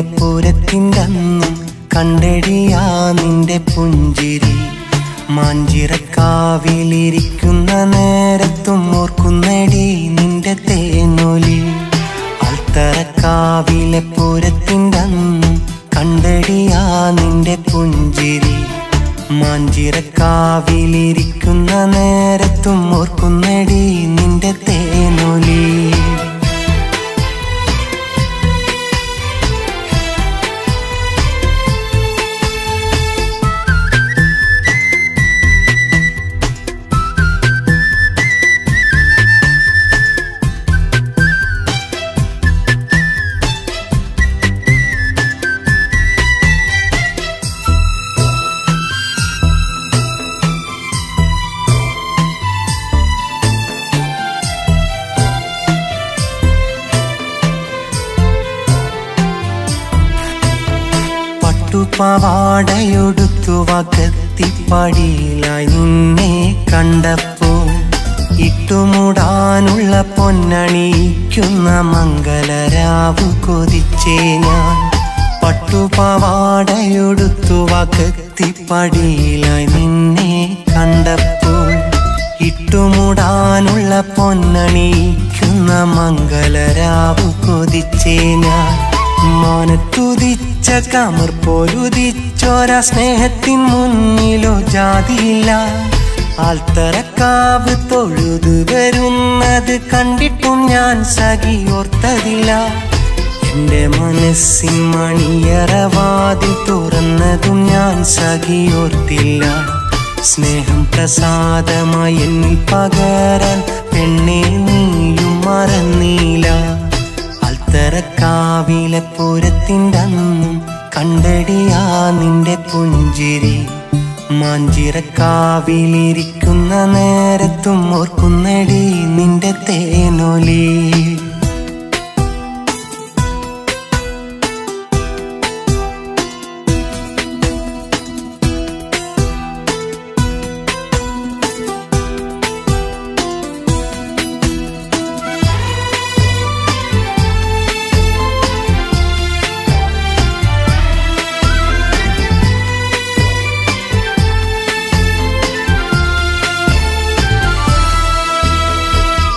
പൂരത്തിൻ്റന്നും കണ്ടെടിയാ നിന്റെ പുഞ്ചിരി. മാഞ്ചിറക്കാവിലിരിക്കുന്ന നേരത്തും ഓർക്കുന്നടി നിന്റെ തേനൊലി. അൽത്തറക്കാവിലെ പൂരത്തിൻ്റന്നും കണ്ടെടിയാ നിന്റെ പുഞ്ചിരി. മാഞ്ചിറക്കാവിലിരിക്കുന്ന നേരത്തും ഓർക്കുന്നടി നിന്റെ തേനൊലി. പട്ടുപാവാടയൊടുത്തു വകത്തിപ്പടിയിലായി നിന്നെ കണ്ടപ്പോൾ ഇട്ടുമുടാനുള്ള പൊന്നണിയിക്കുന്ന മംഗലരാവ് കൊതിച്ചേ ഞാൻ. പട്ടുപാവാടയൊടുത്തു വകത്തിപ്പടിയിലായി നിന്നെ കണ്ടപ്പോൾ ഇട്ടുമുടാനുള്ള പൊന്നണിയിക്കുന്ന മംഗലരാവ് കൊതിച്ചേ ഞാൻ. മാനത്തുദിച്ച കമർ പോലുദിച്ചോര സ്നേഹത്തിൻ മുന്നിലോ ജാതിയില്ല. ആൽത്തറക്കാവ് തൊഴുതു വരുന്നത് കണ്ടിട്ടും ഞാൻ സഖിയോർത്തതില്ല. എൻ്റെ മനസ്സിൻ മണിയറവാതിൽ തുറന്നതും ഞാൻ സഖിയോർത്തില്ല. സ്നേഹം പ്രസാദമായി എന്നിൽ പകരാൻ പെണ്ണെ നീയും മറന്നീല. അൽത്തറക്കാവിലെ പൂരത്തിൻ്റന്നും കണ്ടെടിയാ നിന്റെ പുഞ്ചിരി. മാഞ്ചിറക്കാവിലിരിക്കുന്ന നേരത്തും ഓർക്കുന്നടി നിന്റെ തേനൊലി.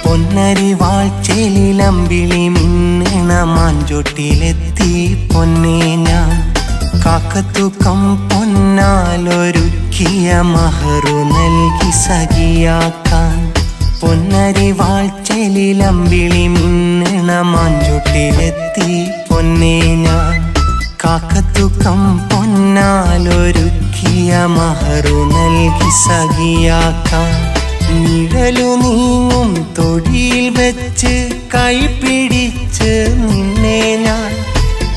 പൊന്നരിവാഴ്ചയിലമ്പിളി മിന്നണ മാഞ്ചോട്ടിലെത്തി പൊന്നേ ഞാൻ. കാക്കത്തൂക്കം പൊന്നാലൊരുക്കിയ മഹറു നൽകി സഖിയാക്കാൻ. പൊന്നരിവാഴ്ചയിലമ്പിളി മിന്നണ മാഞ്ചോട്ടിലെത്തി പൊന്നേ ഞാൻ. കാക്കത്തൂക്കം പൊന്നാലൊരുക്കിയ മഹറു നൽകി സഖിയാക്കാൻ. നിഴലു നീങ്ങും തൊടിയിൽ വെച്ച് കൈ പിടിച്ച് നിന്നെ ഞാൻ.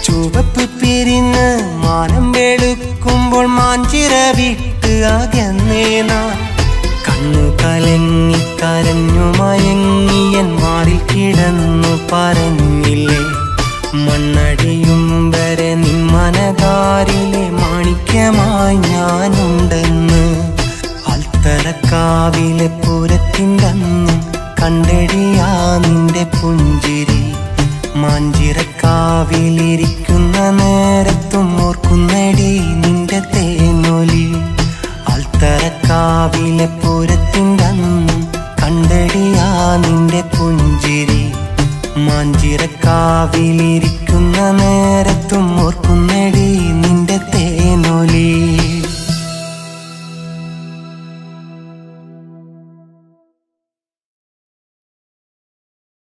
ചുവപ്പ് പിരിഞ്ഞ് മാനം വെളുക്കുമ്പോൾ മാഞ്ചിറ വിട്ട് അകന്നേ നാൻ. കണ്ണു കലങ്ങി കരഞ്ഞു മയങ്ങിയൻ മാറിൽ കിടന്നു പറഞ്ഞില്ലേ മണ്ണടിയും വരെ നിൻ മനകാരിലെ മാണിക്യമായി ഞാനുണ്ടെന്ന്. അൽത്തറക്കാവിലെ പൂരത്തിൻ്റന്നും കണ്ടെടിയാ നിന്റെ പുഞ്ചിരി. മാഞ്ചിറക്കാവിലിരിക്കുന്ന നേരത്തും ഓർക്കുന്നടി നിന്റെ തേനൊലി. അൽത്തറക്കാവിലെ പൂരത്തിൻ്റന്നും കണ്ടെടിയാ നിന്റെ പുഞ്ചിരി. മാഞ്ചിറക്കാവിലിരിക്കുന്ന നേരത്തും